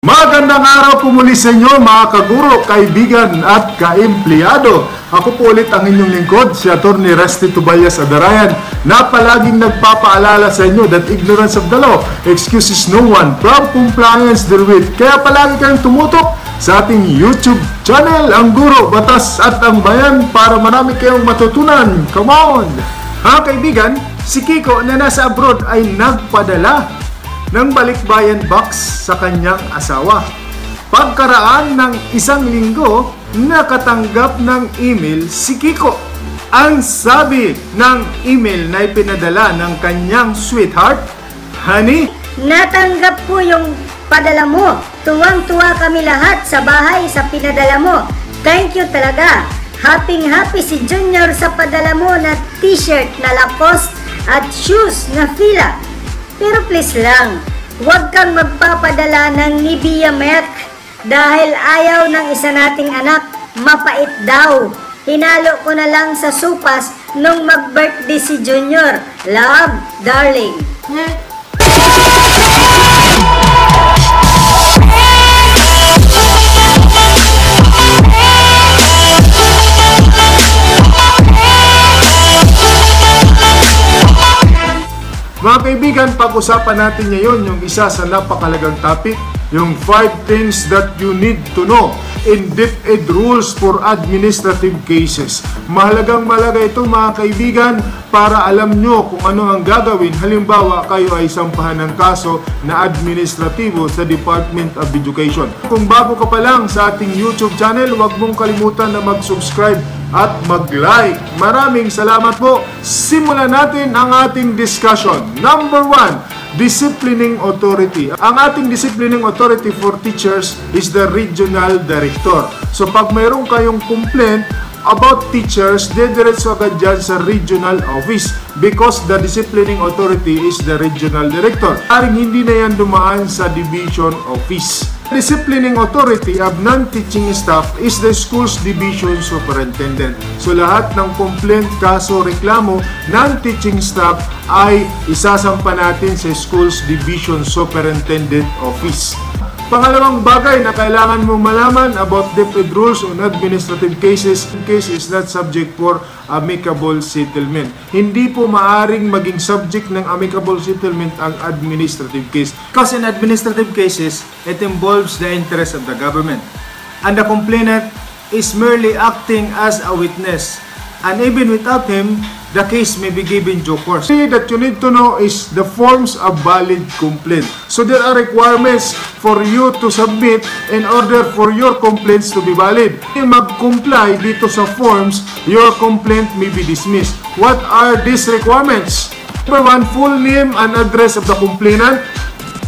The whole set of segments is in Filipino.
Magandang araw po muli sa inyo mga kaguro, kaibigan at kaempleyado. Ako po ulit ang inyong lingkod, si Atty. Resty Tobias Adarayan, na palaging nagpapaalala sa inyo that ignorance of the law excuses no one from compliance therewith. Kaya palagi kayong tumutok sa ating YouTube channel, Ang Guro, Batas at Ang Bayan, para marami kayong matutunan. Come on! Mga kaibigan, si Kiko na nasa abroad ay nagpadala ng balikbayan box sa kanyang asawa. Pagkaraan ng isang linggo, nakatanggap ng email si Kiko. Ang sabi ng email na ipinadala ng kanyang sweetheart, "Honey, natanggap ko yung padala mo. Tuwang-tuwa kami lahat sa bahay sa pinadala mo. Thank you talaga. Happy si Junior sa padala mo na t-shirt na Lacoste at shoes na Fila. Pero please lang, huwag kang magpapadala ng Nivea Milk dahil ayaw ng isa nating anak, mapait daw. Hinalo ko na lang sa supas nung mag-birthday si Junior. Love, darling." Mga kaibigan, pag-usapan natin ngayon yung isa sa napakalagang topic, yung 5 things that you need to know in DepEd rules for administrative cases. Mahalagang mahalaga ito mga kaibigan para alam nyo kung ano ang gagawin. Halimbawa, kayo ay sampahan ng kaso na administratibo sa Department of Education. Kung bago ka pa lang sa ating YouTube channel, huwag mong kalimutan na mag-subscribe at mag-like. Maraming salamat po. Simulan natin ang ating discussion. Number 1, disciplining authority. Ang ating disciplining authority for teachers is the regional director. So pag mayroon kayong complaint about teachers, dediretso agad dyan sa regional office because the disciplining authority is the regional director. Haring hindi na yan dumaan sa division office. Disciplining authority of non-teaching staff is the school's division superintendent. So lahat ng complaint, kaso, reklamo ng teaching staff ay isasampa natin sa school's division superintendent office. Pangalawang bagay na kailangan mong malaman about DepEd rules on administrative cases, case is not subject for amicable settlement. Hindi po maaring maging subject ng amicable settlement ang administrative case. Because in administrative cases, it involves the interest of the government. And the complainant is merely acting as a witness. And even without him, the case may be given due course. That you need to know is the forms of valid complaint. So there are requirements for you to submit in order for your complaints to be valid. If mag-comply dito sa forms, your complaint may be dismissed. What are these requirements? Number 1, full name and address of the complainant.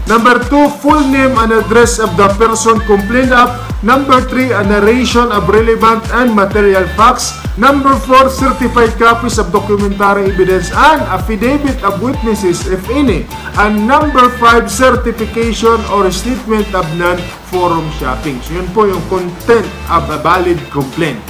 Number 2, full name and address of the person complained of. Number 3, a narration of relevant and material facts. Number 4, certified copies of documentary evidence and affidavit of witnesses, if any. And number 5, certification or statement of non-forum shopping. So yun po yung content of a valid complaint.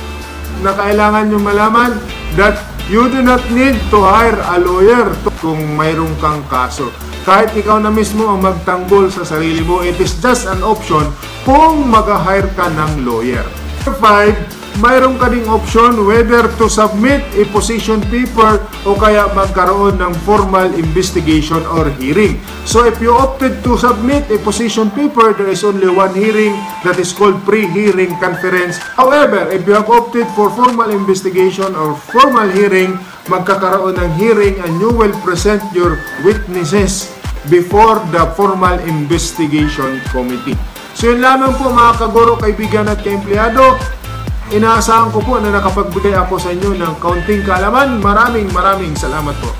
Na kailangan nyo malaman that you do not need to hire a lawyer kung mayroong kang kaso. Kahit ikaw na mismo ang magtanggol sa sarili mo, it is just an option kung mag-hire ka ng lawyer. 5, mayroon ka ding option whether to submit a position paper o kaya magkaroon ng formal investigation or hearing. So if you opted to submit a position paper, there is only one hearing that is called pre-hearing conference. However, if you have opted for formal investigation or formal hearing, magkakaroon ng hearing and you will present your witnesses before the formal investigation committee. So yun lamang po mga kaguro, kaibigan at kaempleyado. Inaasahan ko po na nakapagbigay ako sa inyo ng kaunting kaalaman. Maraming salamat po.